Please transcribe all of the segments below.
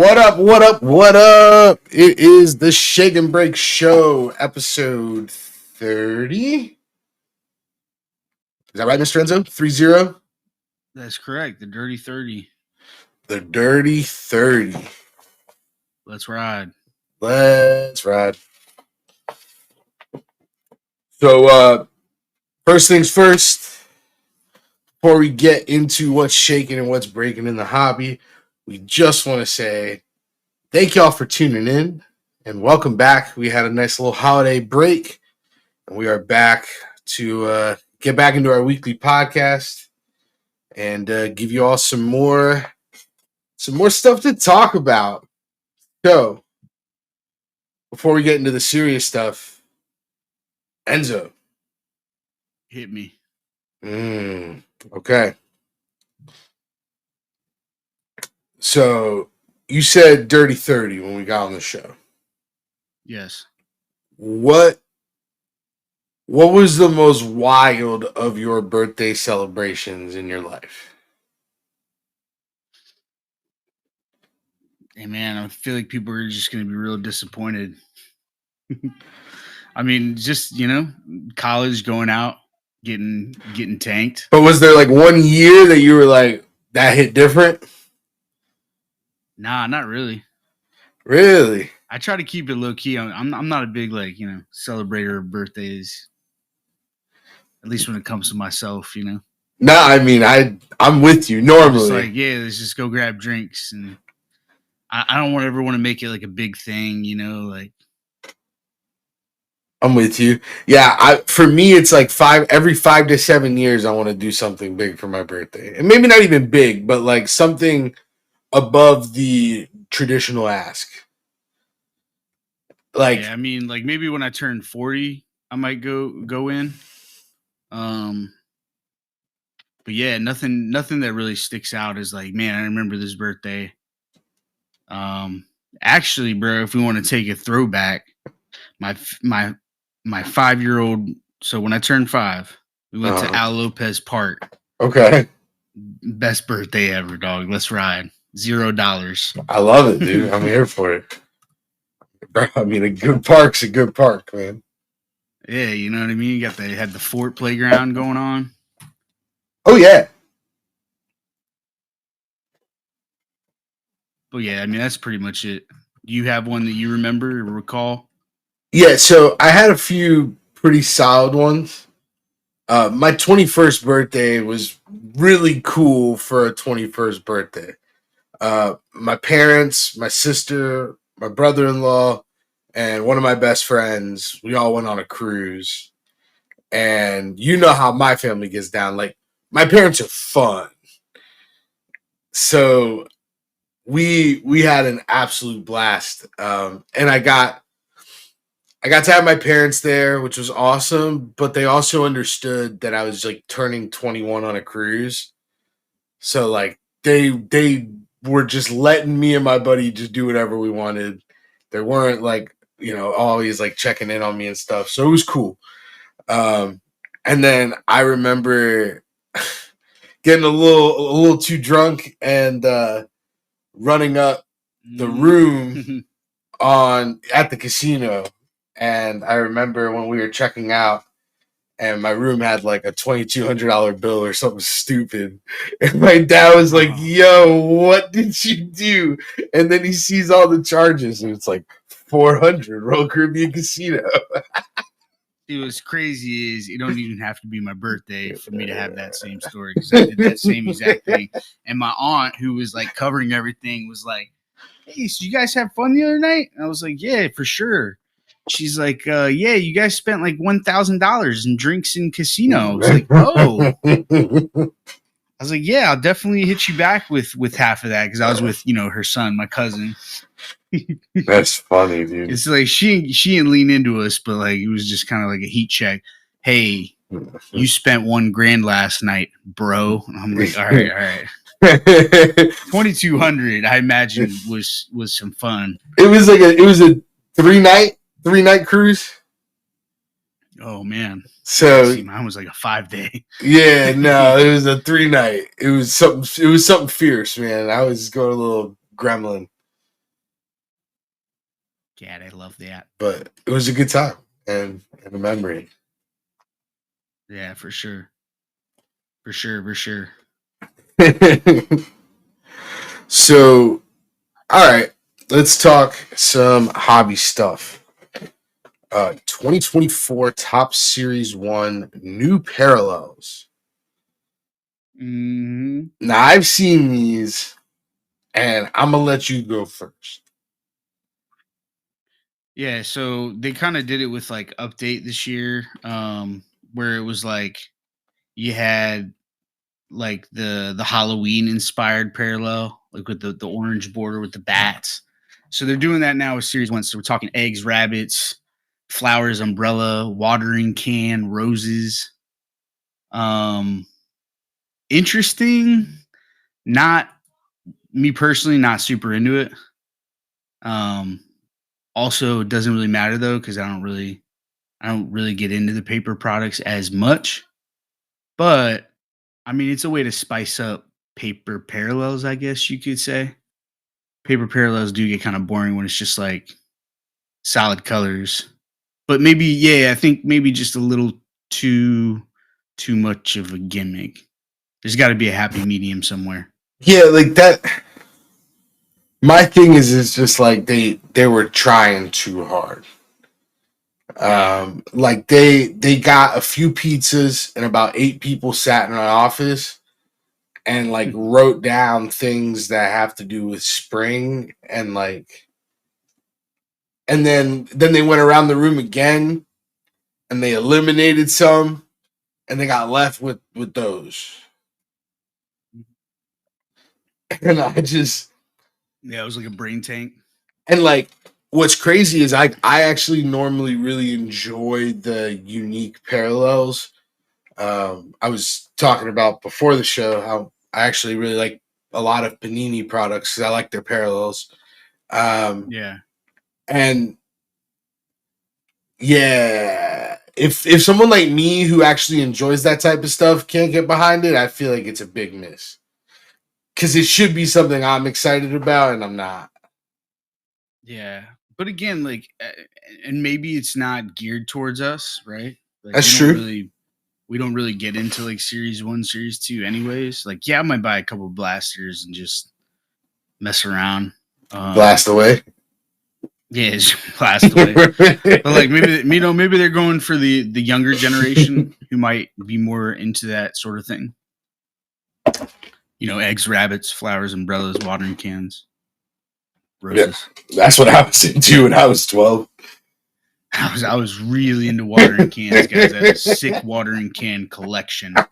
What up? What up? What up? It is the Shake and Break Show, episode 30. Is that right, Mr. Enzo? 30? That's correct. The Dirty 30. The Dirty 30. Let's ride. Let's ride. So, first things first, before we get into what's shaking and what's breaking in the hobby, we just want to say thank y'all for tuning in and welcome back. We had a nice little holiday break and we are back to get back into our weekly podcast and give you all some more stuff to talk about. So, before we get into the serious stuff, Enzo. Hit me. Okay. So, you said Dirty 30 when we got on the show. Yes. What was the most wild of your birthday celebrations in your life? Hey, man, I feel like people are just going to be real disappointed. I mean, just, college, going out, getting tanked. But was there like one year that you were like, that hit different? Nah, not really. Really? I try to keep it low key. I'm not a big celebrator of birthdays. At least when it comes to myself, No, I mean I'm with you normally. I'm just let's just go grab drinks, and I don't ever want to make it like a big thing, I'm with you. Yeah, for me it's like every 5 to 7 years I want to do something big for my birthday. And maybe not even big, but like something above the traditional ask. Like, yeah, I mean, like maybe when I turn 40, I might go in. But yeah, nothing that really sticks out is like, man, I remember this birthday. Actually, bro, if we want to take a throwback, my 5-year-old. So when I turned 5, we went to Al Lopez Park. Okay. Best birthday ever, dog. Let's ride. $0. I love it, dude. I'm here for it. I mean, a good park's a good park, man. Yeah, you know what I mean? You had the Fort playground going on. Oh, yeah. But yeah, I mean, that's pretty much it. Do you have one that you remember or recall? Yeah, so I had a few pretty solid ones. My 21st birthday was really cool for a 21st birthday. My parents, my sister, my brother-in-law, and one of my best friends, we all went on a cruise. And you know how my family gets down. Like, my parents are fun. So we had an absolute blast. And I got to have my parents there, which was awesome, but they also understood that I was like turning 21 on a cruise. So like they were just letting me and my buddy just do whatever we wanted. They weren't like, always like checking in on me and stuff. So it was cool. And then I remember getting a little too drunk and running up the room at the casino. And I remember when we were checking out and my room had like a $2,200 bill or something stupid. And my dad was like, yo, what did you do? And then he sees all the charges and it's like 400 Royal Caribbean Casino. It was crazy is it don't even have to be my birthday for me to have that same story because I did that same exact thing. And my aunt, who was like covering everything, was like, hey, so you guys have fun the other night? And I was like, yeah, for sure. She's like, yeah, you guys spent like $1,000 in drinks in casino. I was like, oh. I was like, yeah, I'll definitely hit you back with half of that because I was with, her son, my cousin. That's funny, dude. It's like she didn't lean into us, but like it was just kind of like a heat check. Hey, you spent $1,000 last night, bro. And I'm like, all right. 2,200, I imagine was some fun. It was a 3-night cruise. Oh man. So see, mine was like a 5-day. Yeah, no, it was a 3-night. It was something fierce, man. I was going a little gremlin. God, I love that. But it was a good time and a memory. Yeah, for sure. For sure, for sure. So, all right, let's talk some hobby stuff. 2024 Top Series 1 new parallels. Mm-hmm. Now, I've seen these, and I'm going to let you go first. Yeah, so they kind of did it with like update this year, where it was like you had like the Halloween inspired parallel, like with the orange border with the bats. So they're doing that now with series one. So we're talking eggs, rabbits, flowers, umbrella, watering can, roses. Um, Interesting. Not me personally, not super into it. Um, Also, it doesn't really matter though because I don't really get into the paper products as much. But I mean, it's a way to spice up paper parallels, I guess you could say. Paper parallels do get kind of boring when it's just like solid colors. But maybe, yeah, I think maybe just a little too too much of a gimmick. There's got to be a happy medium somewhere. Yeah, like that. My thing is just like they were trying too hard. Yeah. Like they got a few pizzas and about 8 people sat in an office and like wrote down things that have to do with spring and like, and then they went around the room again and they eliminated some and they got left with those. And I just, Yeah, it was like a brain tank. and like what's crazy is I actually normally really enjoy the unique parallels. I was talking about before the show how I actually really like a lot of Panini products because I like their parallels. Yeah. And yeah, if someone like me who actually enjoys that type of stuff can't get behind it, I feel like it's a big miss. Because it should be something I'm excited about, and I'm not. Yeah. But again, like, and maybe it's not geared towards us, right? Like, That's true. we don't really get into like series one, series two, anyways. Like, yeah, I might buy a couple blasters and just mess around. Blast away. Yeah, just blast away. But like, maybe they're going for the younger generation who might be more into that sort of thing. Eggs, rabbits, flowers, umbrellas, watering cans, Yeah, roses. that's what I was into when I was 12. I was really into watering cans, guys. I had a sick watering can collection. How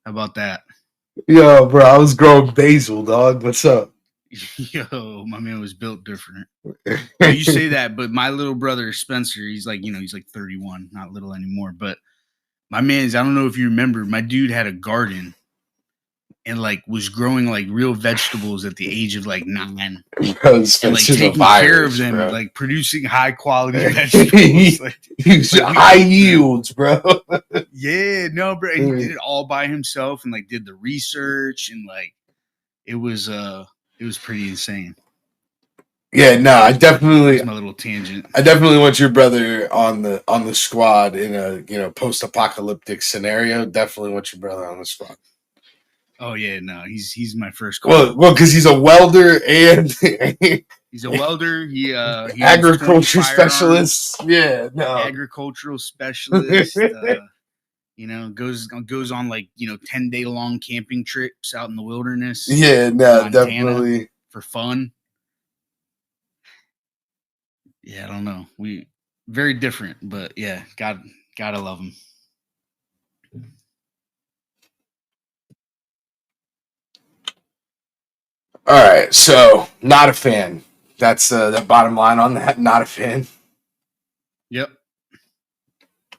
about that? Yo, bro, I was growing basil, dog. What's up? Yo, my man was built different. You say that, but my little brother Spencer, he's like 31, not little anymore. But my man's, I don't know if you remember, my dude had a garden and like was growing like real vegetables at the age of like 9. Bro, And like Spencer's a taking care of virus, them, bro. like producing high quality vegetables. Like High yields, bro. yeah, no, bro. And he did it all by himself and like did the research and like it was pretty insane. Yeah, no, That's my little tangent. I definitely want your brother on the squad in a post-apocalyptic scenario. Definitely want your brother on the squad. Oh yeah, no, he's my first call. Well, because he's a welder and He's a welder. He agriculture specialist. Yeah, no, agricultural specialist. Goes on like 10-day long camping trips out in the wilderness. Yeah, no, Montana, definitely for fun. Yeah, I don't know. We very different, but yeah, gotta love him. All right, so not a fan. That's the bottom line on that. Not a fan. Yep.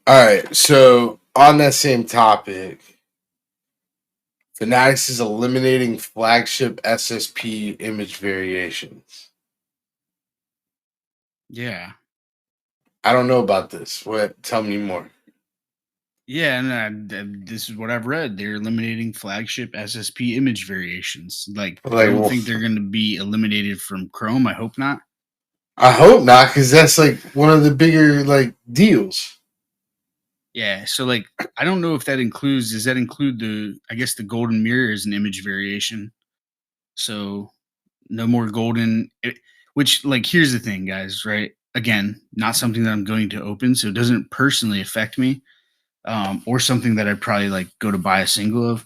All right, so on that same topic, Fanatics is eliminating flagship SSP image variations. Yeah. I don't know about this. What? Tell me more. Yeah, and this is what I've read. They're eliminating flagship SSP image variations. Like I don't think they're going to be eliminated from Chrome. I hope not. I hope not, because that's like one of the bigger like deals. Yeah, so like I don't know if that includes. Does that include the? I guess the golden mirror is an image variation. So no more golden. Which like here's the thing, guys. Right? Again, not something that I'm going to open, so it doesn't personally affect me, or something that I'd probably like go to buy a single of.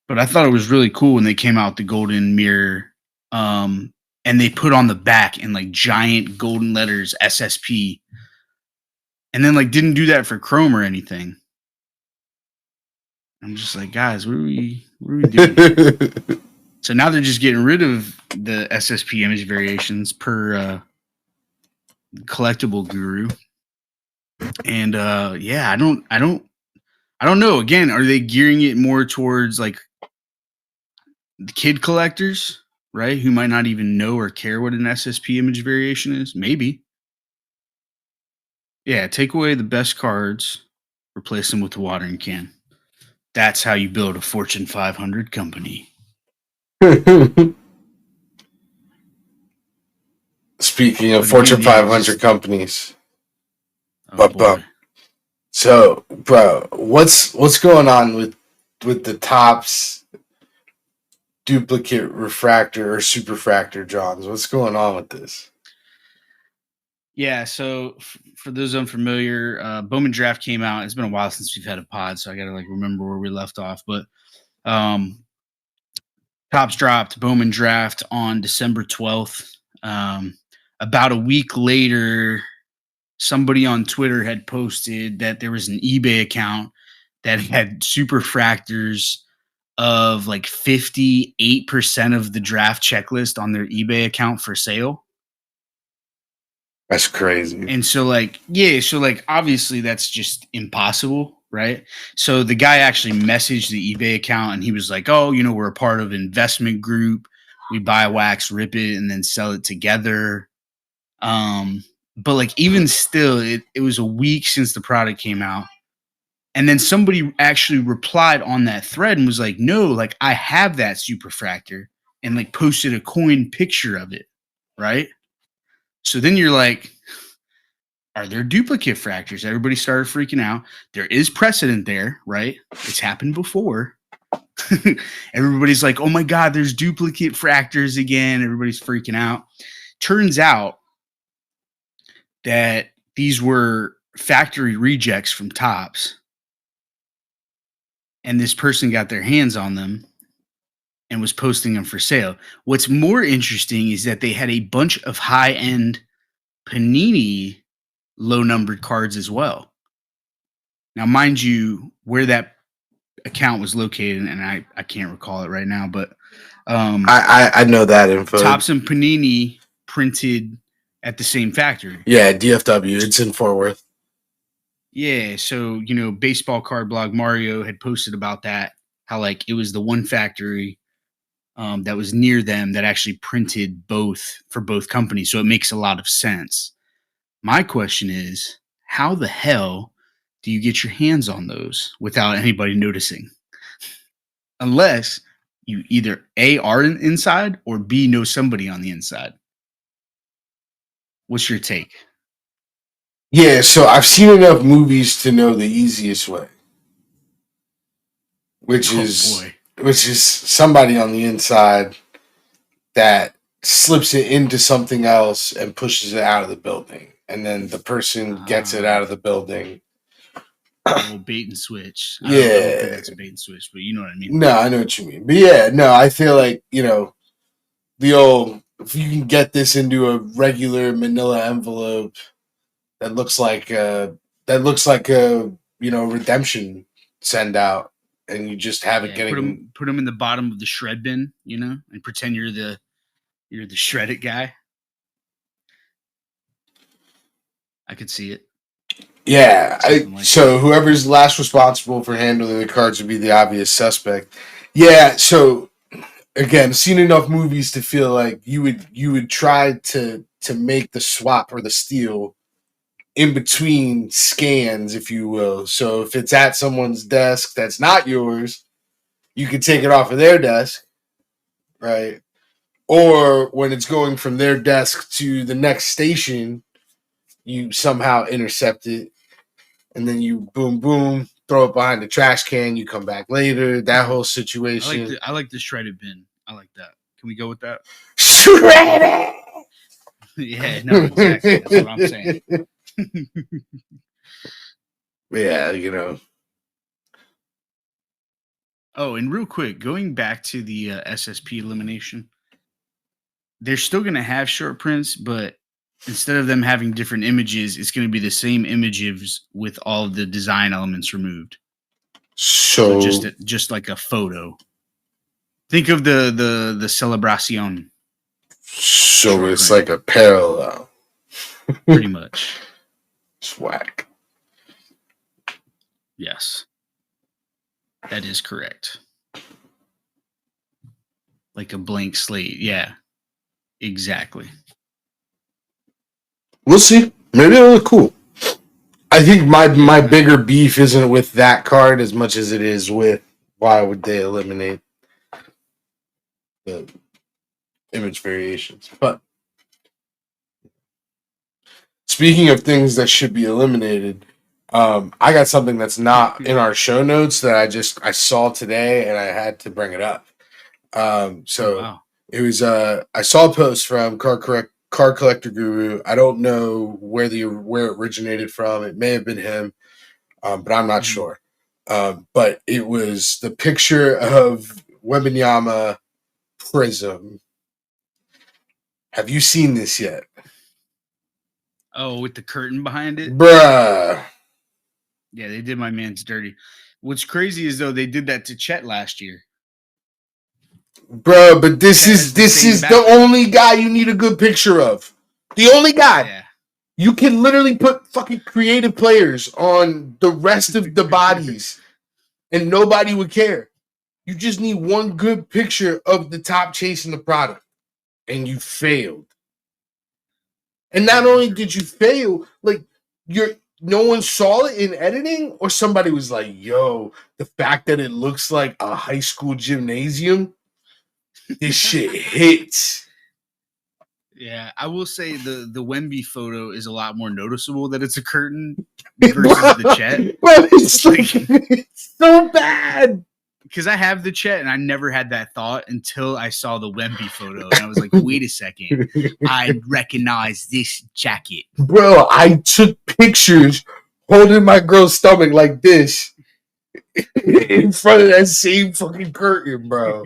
But I thought it was really cool when they came out the golden mirror, um, and they put on the back in like giant golden letters SSP, and then like didn't do that for Chrome or anything. I'm just like, guys, what are we doing here? So now they're just getting rid of the SSP image variations per collectible guru. And yeah, I don't know. Again, are they gearing it more towards like the kid collectors, right? Who might not even know or care what an SSP image variation is? Maybe. Yeah, take away the best cards, replace them with a watering can. That's how you build a Fortune 500 company. Speaking of But Fortune again, yeah, 500 companies, oh boy. So, bro, what's going on with the Topps duplicate refractor or superfractor Johns? What's going on with this? Yeah, so for those unfamiliar, Bowman Draft came out. It's been a while since we've had a pod, so I got to like remember where we left off. But Topps dropped Bowman Draft on December 12th. About a week later, somebody on Twitter had posted that there was an eBay account that had superfractors of like 58% of the draft checklist on their eBay account for sale. That's crazy. And so like, yeah, so like obviously that's just impossible, right? So the guy actually messaged the eBay account and he was like, "Oh, you know, we're a part of an investment group. We buy wax, rip it, and then sell it together." But like even still, it was a week since the product came out. And then somebody actually replied on that thread and was like, "No, like I have that superfractor," and like posted a coin picture of it, right? So then you're like, are there duplicate fractors? Everybody started freaking out. There is precedent there, right? It's happened before. Everybody's like, oh my God, there's duplicate fractors again. Everybody's freaking out. Turns out that these were factory rejects from Topps. And this person got their hands on them and was posting them for sale. What's more interesting is that they had a bunch of high-end Panini low-numbered cards as well. Now, mind you, where that account was located, and I can't recall it right now, but I know that info. Topps and Panini printed at the same factory. Yeah, DFW. It's in Fort Worth. Yeah, so you know, baseball card blog Mario had posted about that, how like it was the one factory that was near them that actually printed both for both companies. So it makes a lot of sense. My question is, how the hell do you get your hands on those without anybody noticing? Unless you either A, are inside, or B, know somebody on the inside. What's your take? Yeah, so I've seen enough movies to know the easiest way, which is somebody on the inside that slips it into something else and pushes it out of the building, and then the person gets it out of the building. A little bait and switch. Yeah, I don't think that's a bait and switch, but you know what I mean. No, I know what you mean. But yeah, no, I feel like, you know, the old, if you can get this into a regular manila envelope that looks like a you know, redemption send out, and you just have it getting put them in the bottom of the shred bin, you know, and pretend you're the shred it guy. I could see it. Yeah, so whoever's last responsible for handling the cards would be the obvious suspect. Yeah, so again, seen enough movies to feel like you would try to make the swap or the steal in between scans, if you will. So if it's at someone's desk that's not yours, you can take it off of their desk, right? Or when it's going from their desk to the next station, you somehow intercept it, and then you boom, boom, throw it behind the trash can. You come back later. That whole situation. I like the shredded bin. I like that. Can we go with that? Shredded. Yeah, no, exactly. That's what I'm saying. Yeah, you know. Oh, and real quick, going back to the SSP elimination, they're still going to have short prints, but instead of them having different images, it's going to be the same images with all of the design elements removed. So just like a photo. Think of the Celebración. So it's like a parallel. Pretty much. Swag. Yes. That is correct. Like a blank slate. Yeah. Exactly. We'll see. Maybe it'll look cool. I think my bigger beef isn't with that card as much as it is with why would they eliminate the image variations. But speaking of things that should be eliminated, I got something that's not in our show notes that I saw today and I had to bring it up. It was I saw a post from Card Collector Guru. I don't know where it originated from. It may have been him, but I'm not sure. But it was the picture of Wembanyama Prism. Have you seen this yet? Oh, with the curtain behind it? Bruh. Yeah, they did my man's dirty. What's crazy is though they did that to Chet last year. Bro, but this is the only guy you need a good picture of. The only guy. Yeah. You can literally put fucking creative players on the rest of the bodies and nobody would care. You just need one good picture of the top chasing the product. And you failed. And not only did you fail, like no one saw it in editing, or somebody was like, yo, the fact that it looks like a high school gymnasium, this shit hits. Yeah, I will say the Wemby photo is a lot more noticeable that it's a curtain versus the Chet. Bro, it's so bad. Because I have the Chet and I never had that thought until I saw the Wemby photo. And I was like, wait a second. I recognize this jacket. Bro, I took pictures holding my girl's stomach like this in front of that same fucking curtain, bro.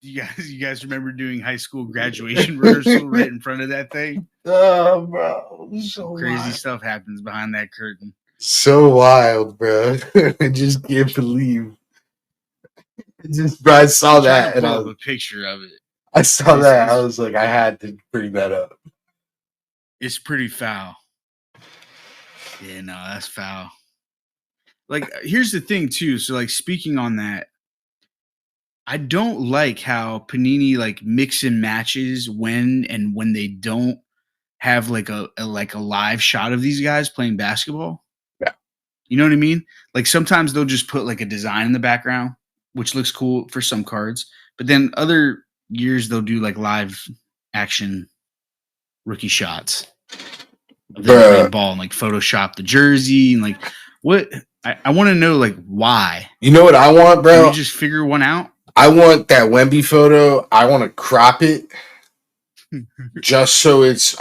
You guys remember doing high school graduation rehearsal right in front of that thing? Oh, bro. So crazy wild. Stuff happens behind that curtain. So wild, bro. I just can't believe. I saw that and I have a picture of it. I saw that. I was like, I had to bring that up. It's pretty foul. Yeah, no, that's foul. Like, here's the thing too. So, like, speaking on that, I don't like how Panini like mix and matches when they don't have like a live shot of these guys playing basketball. Yeah. You know what I mean? Like sometimes they'll just put like a design in the background, which looks cool for some cards, but then other years they'll do like live action rookie shots of them playing ball and like Photoshop the jersey and like what I want to know like why. You know what I want, bro? Can we just figure one out? I want that Wemby photo. I want to crop it just so it's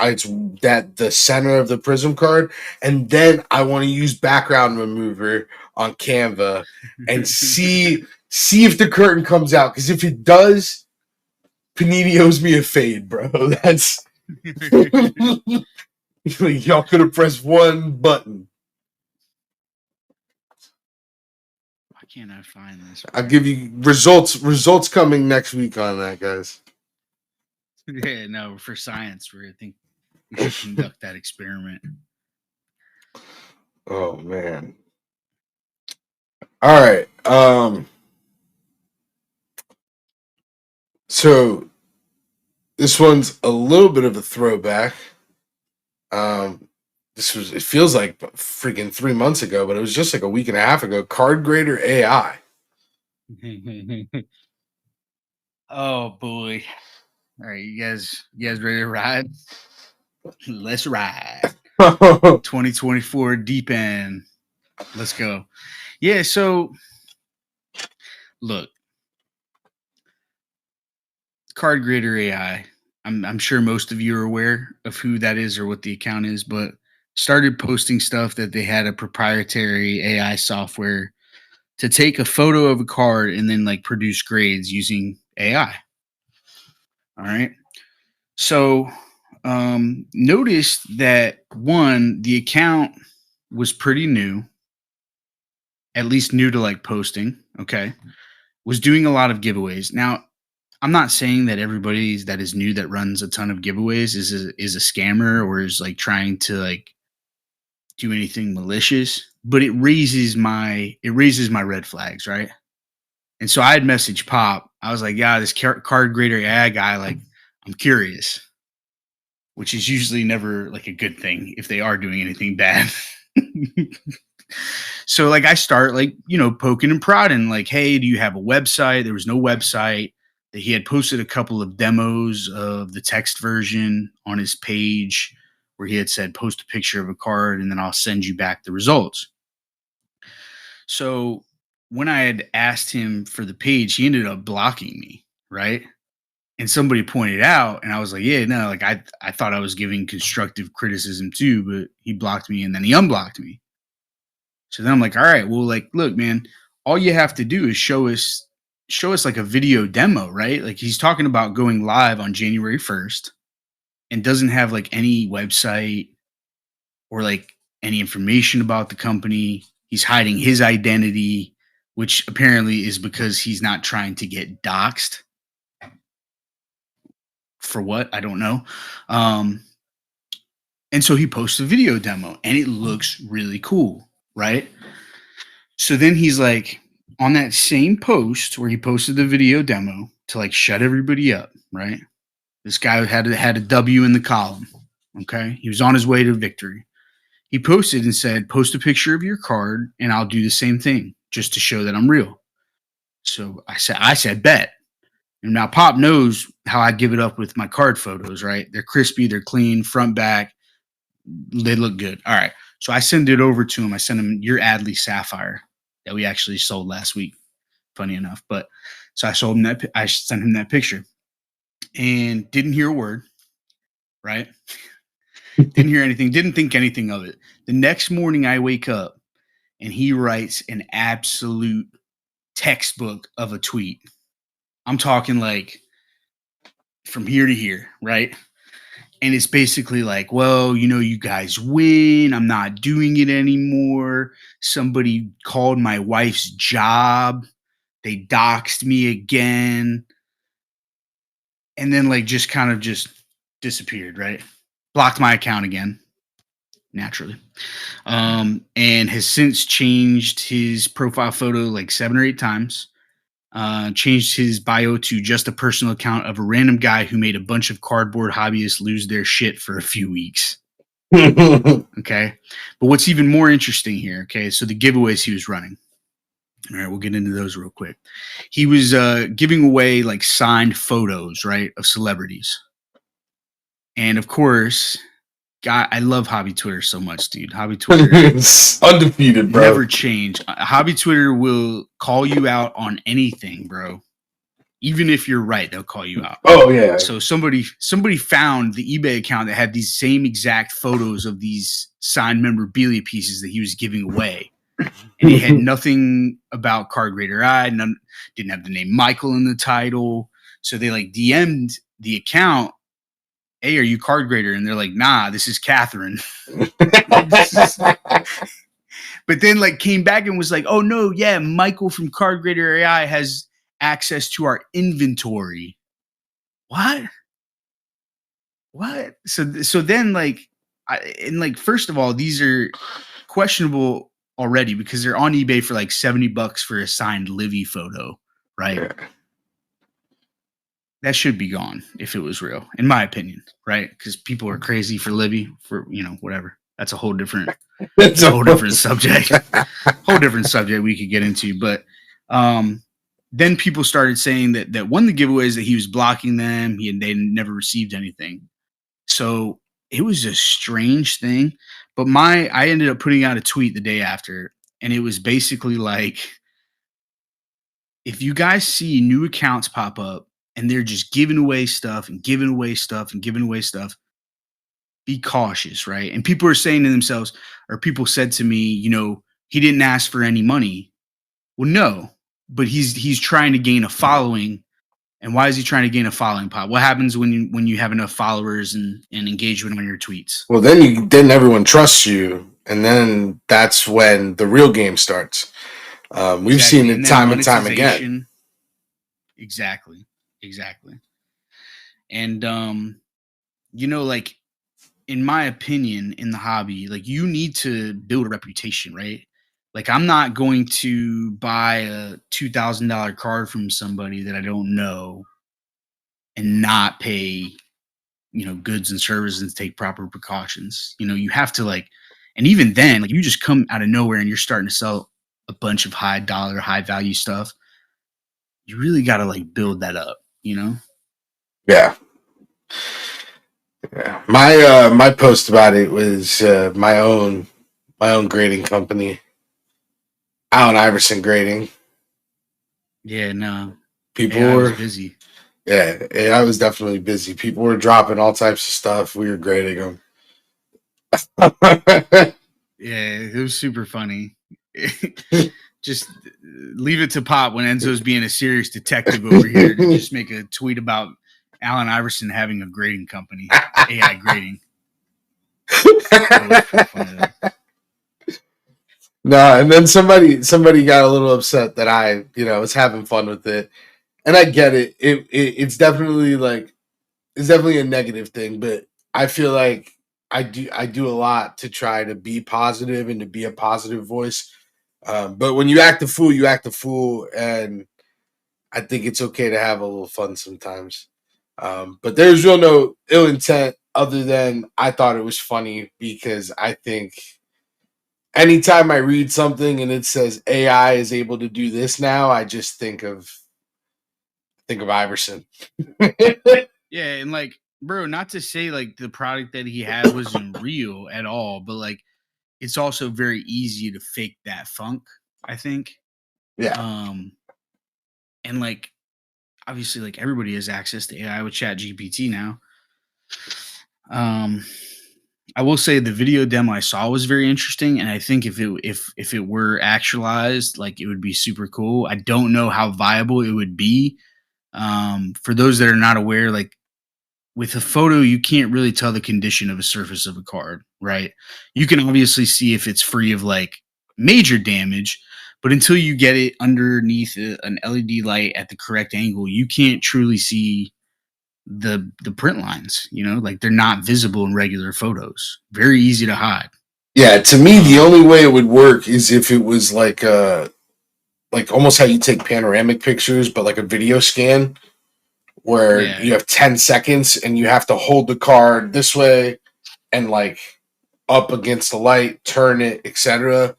that the center of the Prism card, and then I want to use background remover on Canva and see if the curtain comes out. Because if it does, Panini owes me a fade, bro. That's y'all could have pressed one button. Can't I find this? I'll give you results coming next week on that, guys. Yeah, no, for science, I think we should conduct that experiment. Oh man. All right. So this one's a little bit of a throwback. It feels like freaking 3 months ago, but it was just like a week and a half ago. Card Grader AI. Oh boy. All right, you guys ready to ride? Let's ride. 2024 deep end. Let's go. Yeah, so look, Card Grader AI. I'm sure most of you are aware of who that is or what the account is, but started posting stuff that they had a proprietary AI software to take a photo of a card and then like produce grades using AI. All right. So noticed that one, the account was pretty new, at least new to like posting. Okay. Was doing a lot of giveaways. Now, I'm not saying that everybody that is new that runs a ton of giveaways is a scammer or is like trying to like do anything malicious, but it raises my red flags, right? And so I had messaged Pop. I was like, yeah, this card grader AI guy, like, I'm curious, which is usually never like a good thing if they are doing anything bad. So like I start like, poking and prodding, like, hey, do you have a website? There was no website. That he had posted a couple of demos of the text version on his page where he had said, post a picture of a card and then I'll send you back the results. So when I had asked him for the page, he ended up blocking me, right? And somebody pointed out, and I was like, yeah, no, like I thought I was giving constructive criticism too, but he blocked me and then he unblocked me. So then I'm like, all right, well, like, look, man, all you have to do is show us like a video demo, right? Like he's talking about going live on January 1st and doesn't have like any website or like any information about the company. He's hiding his identity, which apparently is because he's not trying to get doxxed. For what? I don't know. And so he posts a video demo and it looks really cool, right? So then he's like, on that same post where he posted the video demo to like shut everybody up, right? This guy had a W in the column. Okay. He was on his way to victory. He posted and said, post a picture of your card and I'll do the same thing just to show that I'm real. So I said, bet. And now Pop knows how I give it up with my card photos, right? They're crispy, they're clean, front, back. They look good. All right. So I send it over to him. I sent him your Adley Sapphire that we actually sold last week, funny enough. But so I sent him that picture and didn't hear a word, right? Didn't hear anything, didn't think anything of it. The next morning I wake up and he writes an absolute textbook of a tweet. I'm talking like from here to here, right? And it's basically like, well, you guys win. I'm not doing it anymore. Somebody called my wife's job. They doxed me again. And then like just kind of just disappeared, right? Blocked my account again, naturally. And has since changed his profile photo like 7 or 8 times. Changed his bio to just a personal account of a random guy who made a bunch of cardboard hobbyists lose their shit for a few weeks. Okay. But what's even more interesting here, okay, so the giveaways he was running. All right, we'll get into those real quick. He was giving away like signed photos, right, of celebrities. And of course, God, I love Hobby Twitter so much, dude. Hobby Twitter it's undefeated, bro. Never change. Hobby Twitter will call you out on anything, bro. Even if you're right, they'll call you out. Oh yeah. So somebody found the eBay account that had these same exact photos of these signed memorabilia pieces that he was giving away. And it had nothing about Card Grader I, didn't have the name Michael in the title. So they like DM'd the account, hey, are you Card Grader? And they're like, nah, this is Catherine. But then like came back and was like, oh no, yeah, Michael from Card Grader AI has access to our inventory. What? So then like, first of all, these are questionable already because they're on eBay for like $70 for a signed Livy photo, right? Yeah. That should be gone if it was real, in my opinion, right? Because people are crazy for Livy, for whatever. That's a whole different subject. Whole different subject we could get into. But then people started saying that one of the giveaways that he was blocking them, they never received anything. So it was a strange thing. But I ended up putting out a tweet the day after, and it was basically like, if you guys see new accounts pop up and they're just giving away stuff and giving away stuff and giving away stuff, be cautious, right? And people are saying to themselves, or people said to me, he didn't ask for any money. Well, no, but he's trying to gain a following. And why is he trying to gain a following, Pop? What happens when you have enough followers and engagement on your tweets? Well, then everyone trusts you, and then that's when the real game starts. We've seen it time and time again. Exactly. And like, in my opinion, in the hobby, like, you need to build a reputation, right? Like, I'm not going to buy a $2,000 card from somebody that I don't know and not pay, goods and services and take proper precautions. You have to, like, and even then, like, you just come out of nowhere and you're starting to sell a bunch of high dollar, high value stuff. You really got to, like, build that up, Yeah. Yeah. My post about it was my own grading company. Allen Iverson Grading. Yeah, no. People were busy. Yeah, I was definitely busy. People were dropping all types of stuff. We were grading them. Yeah, it was super funny. Just leave it to Pop when Enzo's being a serious detective over here to just make a tweet about Allen Iverson having a grading company, AI grading. No, and then somebody got a little upset that I, was having fun with it, and I get it. It's definitely a negative thing, but I feel like I do a lot to try to be positive and to be a positive voice. But when you act a fool, you act a fool, and I think it's okay to have a little fun sometimes. But there's no ill intent other than I thought it was funny because I think anytime I read something and it says AI is able to do this now, I just think of Iverson. Yeah, and like, bro, not to say like the product that he had wasn't real at all, but like, it's also very easy to fake that funk, I think. Yeah. And like, obviously, like, everybody has access to AI with ChatGPT now. I will say the video demo I saw was very interesting, and I think if it were actualized, like, it would be super cool. I don't know how viable it would be. For those that are not aware, like, with a photo, you can't really tell the condition of a surface of a card, right? You can obviously see if it's free of like major damage, but until you get it underneath an LED light at the correct angle, you can't truly see the print lines, like, they're not visible in regular photos. Very easy to hide. Yeah, to me, the only way it would work is if it was like almost how you take panoramic pictures, but like a video scan, where you have 10 seconds and you have to hold the card this way and like up against the light, turn it, etc.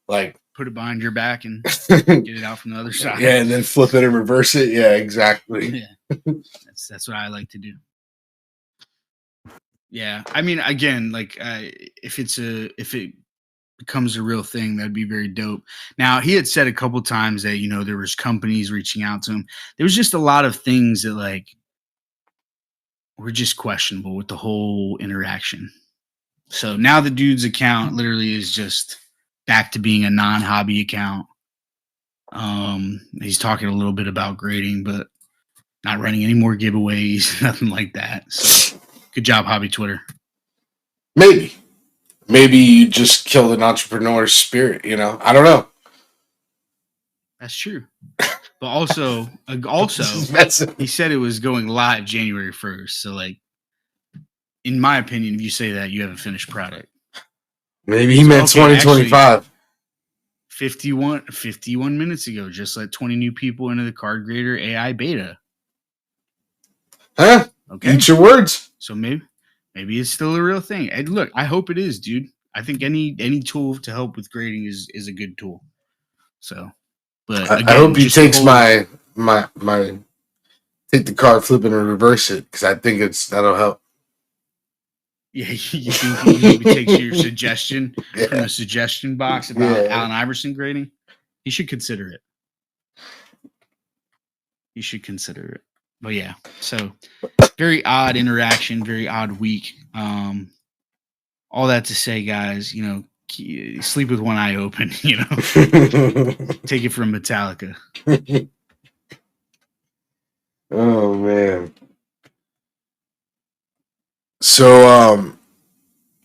Like, put it behind your back and get it out from the other side. Yeah, and then flip it and reverse it. Yeah, exactly. Yeah, that's what I like to do. Yeah, I mean, again, like, if it becomes a real thing, that'd be very dope. Now, he had said a couple times that there was companies reaching out to him. There was just a lot of things that, like, were just questionable with the whole interaction. So now the dude's account literally is just back to being a non-hobby account. He's talking a little bit about grading, but not running any more giveaways, nothing like that. So good job, hobby Twitter. Maybe you just killed an entrepreneur's spirit, I don't know. That's true. But also he said it was going live January 1st. So, like, in my opinion, if you say that, you have a finished product. Maybe he meant 2025. 51 minutes ago, just let 20 new people into the card grader AI beta. Huh? Okay. Eat your words. So maybe it's still a real thing. And look, I hope it is, dude. I think any tool to help with grading is a good tool. So, but again, I hope he takes my my take the card, flip it, and reverse it because I think that'll help. Yeah, you think he maybe takes your suggestion from Yeah, the suggestion box about yeah. Allen Iverson grading? He should consider it. You should consider it. But yeah, so very odd interaction, very odd week. All that to say, guys, sleep with one eye open. Take it from Metallica. Oh man. So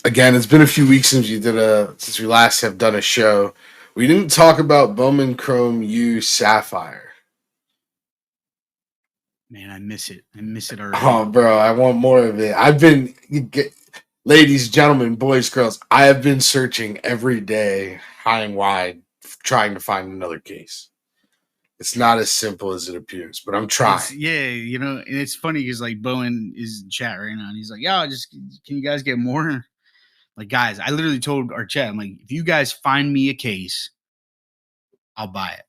again, it's been a few weeks since we last have done a show. We didn't talk about Bowman Chrome U Sapphire. Man, I miss it. I miss it already. Oh, bro, I want more of it. Ladies, gentlemen, boys, girls, I have been searching every day, high and wide, trying to find another case. It's not as simple as it appears, but I'm trying. And it's funny because like Bowen is in chat right now, and he's like, "Yeah, can you guys get more?" Like, guys, I literally told our chat, I'm like, if you guys find me a case, I'll buy it.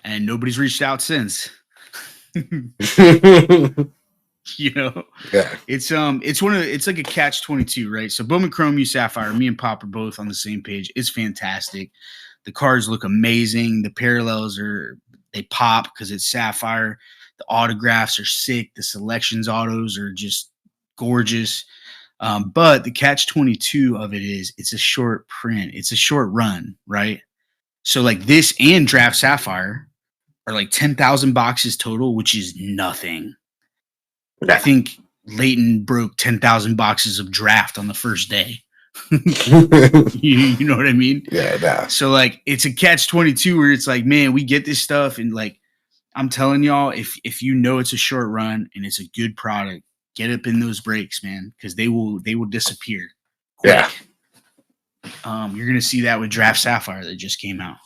And nobody's reached out since. Yeah. It's like a catch-22, right? So Bowman Chrome U Sapphire, me and Pop are both on the same page. It's fantastic. The cards look amazing. The parallels they pop because it's sapphire. The autographs are sick. The selections autos are just gorgeous. But the catch-22 of it is it's a short print. It's a short run, right? So like this and Draft Sapphire are like 10,000 boxes total, which is nothing. Yeah. I think Leighton broke 10,000 boxes of Draft on the first day. You know what I mean? Yeah, nah. So like it's a catch-22 where it's like, man, we get this stuff, and like I'm telling y'all, if you know it's a short run and it's a good product, get up in those breaks, man, because they will disappear quick. Yeah. You're gonna see that with Draft Sapphire that just came out.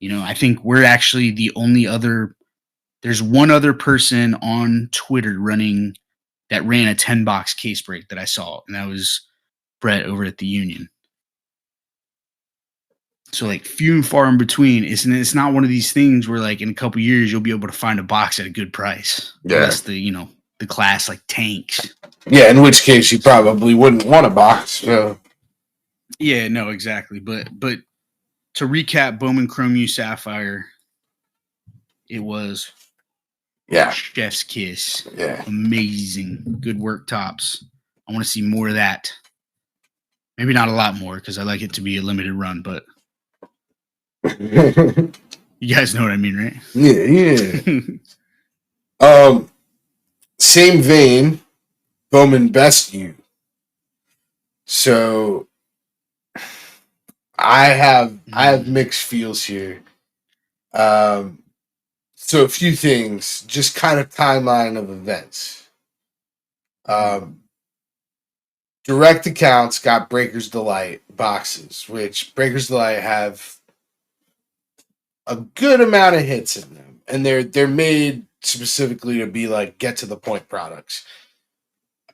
I think we're actually the only other. There's one other person on Twitter that ran a 10-box case break that I saw, and that was Brett over at the Union. So like few and far in between. It's not one of these things where like in a couple years you'll be able to find a box at a good price. Yeah. Unless the class like tanks. Yeah, in which case you probably wouldn't want a box. So. Yeah, no, exactly. But to recap, Bowman Chrome U Sapphire, it was chef's kiss. Yeah. Amazing. Good work, Tops. I want to see more of that. Maybe not a lot more because I like it to be a limited run, but you guys know what I mean, right? Yeah. Same vein, Bowman Best U. So I have mixed feels here. So a few things, just kind of timeline of events. Direct accounts got Breakers Delight boxes, which Breakers Delight have a good amount of hits in them, and they're made specifically to be like get to the point products.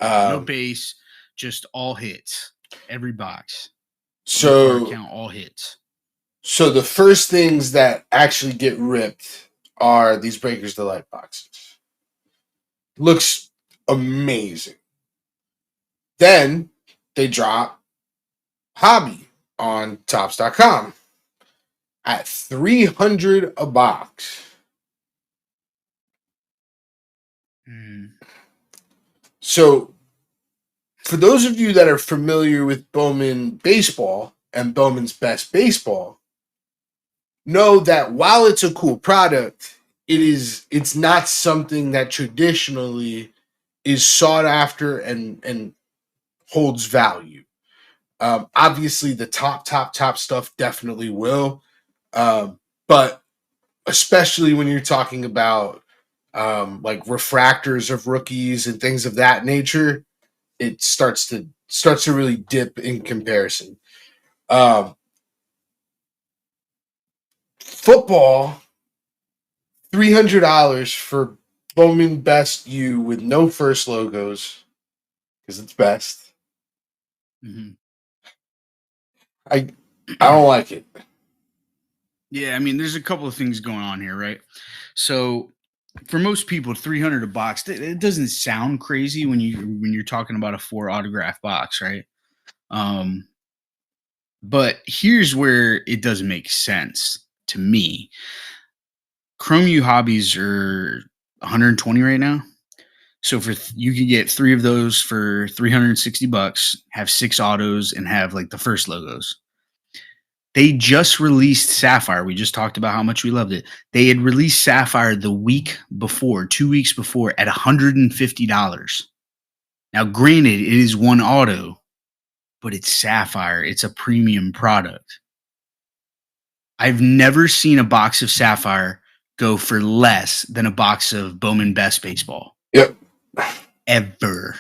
No base, just all hits. Every box. So count all hits. So the first things that actually get ripped are these Breakers Delight boxes. Looks amazing. Then they drop Hobby on Tops.com at $300 a box. So for those of you that are familiar with Bowman baseball and Bowman's Best Baseball, know that while it's a cool product, it's not something that traditionally is sought after and holds value. Obviously, the top stuff definitely will, but especially when you're talking about like refractors of rookies and things of that nature, it starts to really dip in comparison. Football, $300 for Bowman Best U with no first logos because it's best. Mm-hmm. I don't like it. Yeah, I mean, there's a couple of things going on here, right? So for most people, $300 a box. It doesn't sound crazy when you're talking about a 4 autograph box, right? But here's where it doesn't make sense to me. Chrome U hobbies are 120 right now. So you could get 3 of those for $360, have 6 autos, and have like the first logos. They just released Sapphire. We just talked about how much we loved it. They had released Sapphire the week before, 2 weeks before, at $150. Now, granted, it is one auto, but it's Sapphire. It's a premium product. I've never seen a box of Sapphire go for less than a box of Bowman Best Baseball. Yep. Ever.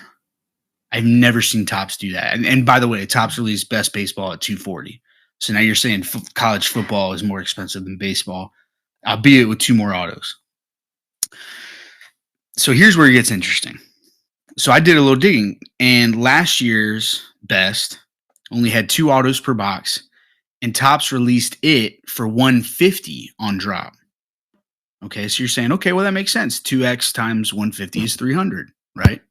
I've never seen Topps do that. And by the way, Topps released Best Baseball at $240. So now you're saying college football is more expensive than baseball, albeit with 2 more autos. So here's where it gets interesting. So I did a little digging, and last year's Best only had 2 autos per box, and Topps released it for $150 on drop. Okay, so you're saying, okay, well, that makes sense. 2x times 150 is 300, right?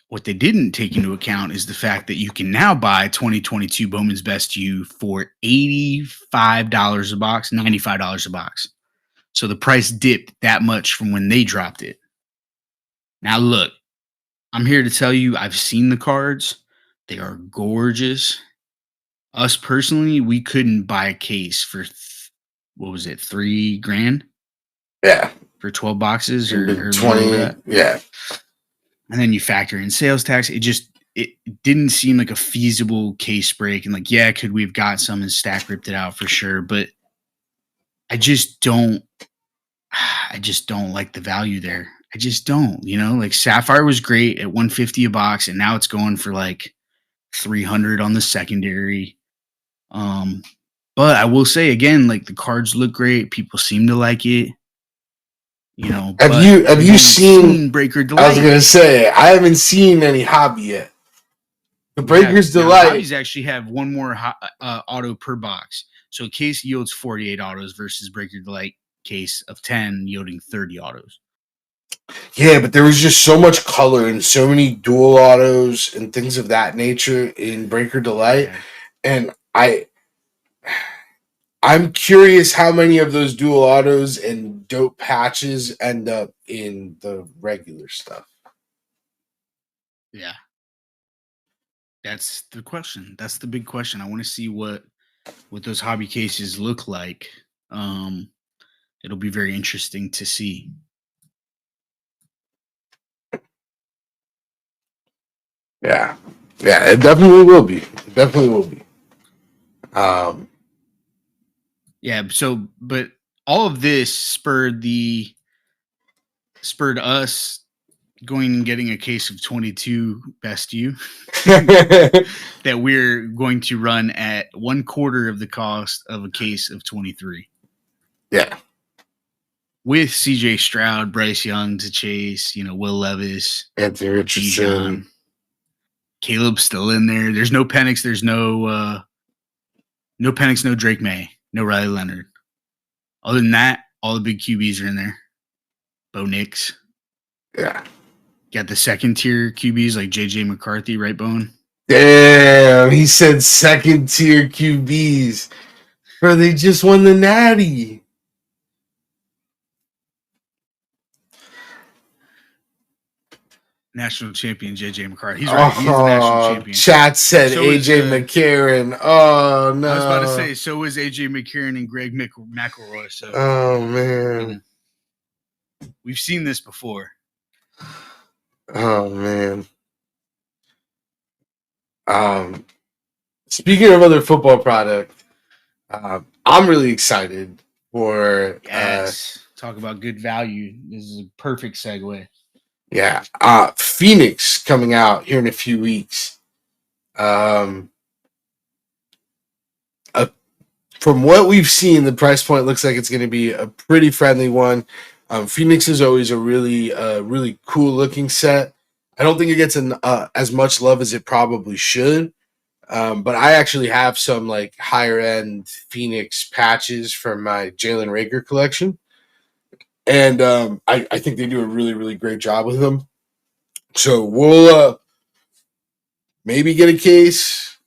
What they didn't take into account is the fact that you can now buy 2022 Bowman's Best U for $85 a box, $95 a box. So the price dipped that much from when they dropped it. Now, look, I'm here to tell you I've seen the cards. They are gorgeous. Us personally, we couldn't buy a case for, what was it, $3,000? Yeah. For 12 boxes or 20. Yeah. And then you factor in sales tax. It didn't seem like a feasible case break. And like, yeah, could we have got some and Stack ripped it out for sure? But I just don't like the value there. I just don't, like Sapphire was great at $150 a box, and now it's going for like $300 on the secondary. But I will say again, like the cards look great. People seem to like it. Have you seen Breaker Delight? I was gonna say I haven't seen any hobby yet. The Breaker's Delight. Hobbies actually have 1 more auto per box, so a case yields 48 autos versus Breaker Delight case of 10 yielding 30 autos. Yeah, but there was just so much color and so many dual autos and things of that nature in Breaker Delight, and I'm curious how many of those dual autos and dope patches end up in the regular stuff. Yeah. That's the question. That's the big question. I want to see what those hobby cases look like. It'll be very interesting to see. Yeah. Yeah, it definitely will be. Yeah, so but all of this spurred us going and getting a case of 22 Best U that we're going to run at 1/4 of the cost of a case of 23. Yeah. With CJ Stroud, Bryce Young to chase, Will Levis, Anthony Richardson. Caleb's still in there. There's no Penix. There's no Penix, no Drake May, no Riley Leonard. Other than that, all the big QBs are in there. Bo Nix. Yeah. Got the second tier QBs like JJ McCarthy, right, Bone? Damn, he said second tier QBs. Bro, they just won the Natty. National champion JJ McCarthy. He's right. He's the national champion. Chat said so AJ McCarron. Oh no. I was about to say, so is AJ McCarron and Greg McElroy. So oh man. We've seen this before. Oh man. Speaking of other football product, I'm really excited for talk about good value. This is a perfect segue. Yeah. Phoenix coming out here in a few weeks. From what we've seen, the price point looks like it's going to be a pretty friendly one. Phoenix is always a really cool looking set. I don't think it gets as much love as it probably should. But I actually have some like higher end Phoenix patches from my Jalen Rager collection. And I think they do a really, really great job with them. So we'll maybe get a case.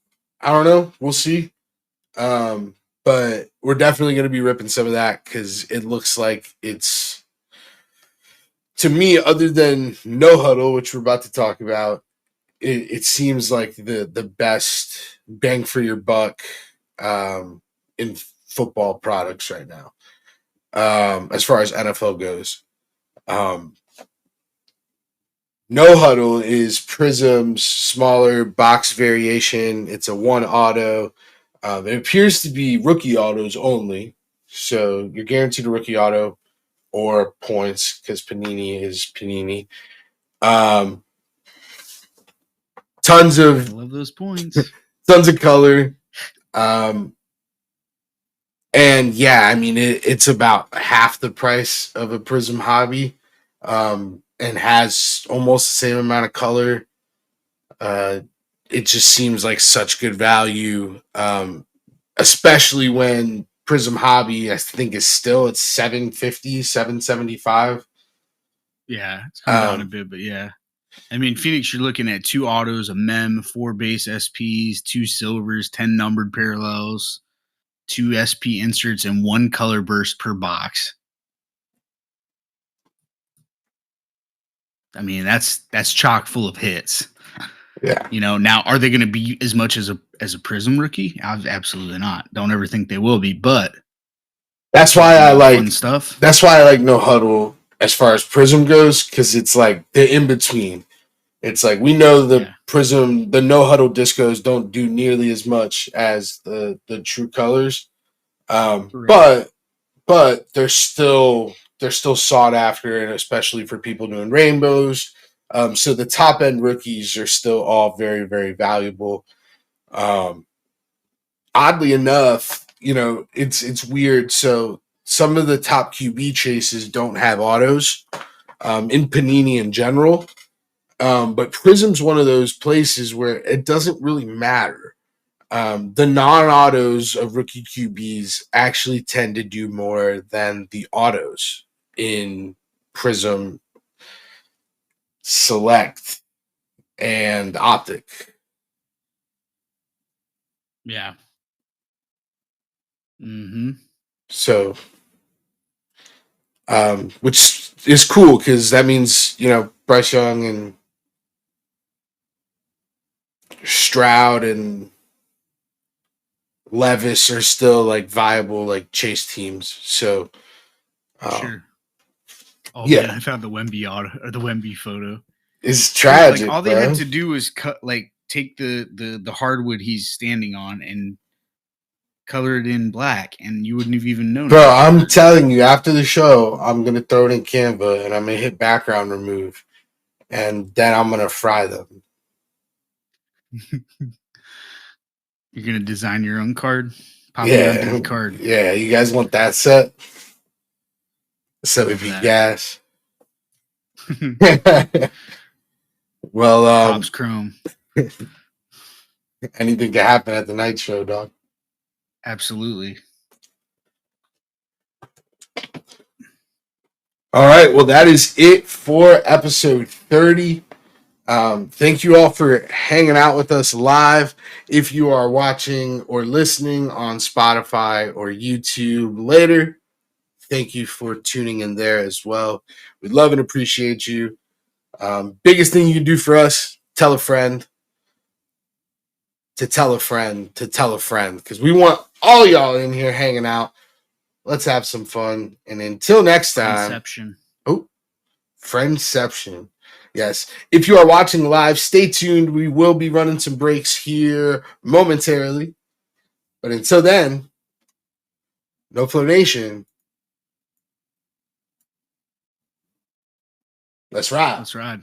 I don't know. We'll see. But we're definitely going to be ripping some of that because it looks like it's, to me, other than No Huddle, which we're about to talk about, it seems like the best bang for your buck in football products right now, as far as NFL goes. Um, No Huddle is Prism's smaller box variation. It's a one auto. It appears to be rookie autos only. So you're guaranteed a rookie auto or points because Panini is Panini. Um, tons I of love those points. tons of color. Um, and yeah, I mean it's about half the price of a Prism Hobby, and has almost the same amount of color. It just seems like such good value, especially when Prism Hobby, I think, is still at 750, 775. Yeah, it's come down a bit, but yeah. I mean, Phoenix, you're looking at 2 autos, a mem, 4 base SPs, 2 silvers, 10 numbered parallels, 2 SP inserts, and 1 color burst per box. I mean, that's chock full of hits. Yeah. You know, now are they going to be as much as a Prism rookie? Absolutely not. Don't ever think they will be, but that's why I like fun stuff. That's why I like No Huddle as far as Prism goes, because it's like the in between. It's like we know the Prism, the No Huddle discos don't do nearly as much as the true colors, but they're still sought after, and especially for people doing rainbows. So the top end rookies are still all very, very valuable. Oddly enough, it's weird. So some of the top QB chases don't have autos, in Panini in general. But Prism's one of those places where it doesn't really matter. The non-autos of rookie QBs actually tend to do more than the autos in Prism, Select, and Optic. Yeah. Mm-hmm. So, which is cool because that means, Bryce Young and Stroud and Levis are still like viable like chase teams. So, Sure. Oh yeah, man, I found the Wemby auto or the Wemby photo. it's tragic. Like all they bro. had to do was take the hardwood he's standing on and color it in black, and you wouldn't have even known. Bro, I'm telling you, after the show, I'm gonna throw it in Canva and I'm gonna hit background remove, and then I'm gonna fry them. You're gonna design your own card. Papayon did the card. Yeah, you guys want that set? So it'd be gas. Well, Pops Chrome. Anything can happen at the night show, dog. Absolutely. All right, well, that is it for episode 30. Thank you all for hanging out with us live. If you are watching or listening on Spotify or YouTube later, thank you for tuning in there as well. We love and appreciate you. Biggest thing you can do for us, tell a friend to tell a friend to tell a friend, because we want all y'all in here hanging out. Let's have some fun. And until next time. Friendception. Oh, Friendception. Yes. If you are watching live, stay tuned. We will be running some breaks here momentarily. But until then, no Flow Nation. Let's ride. Let's ride.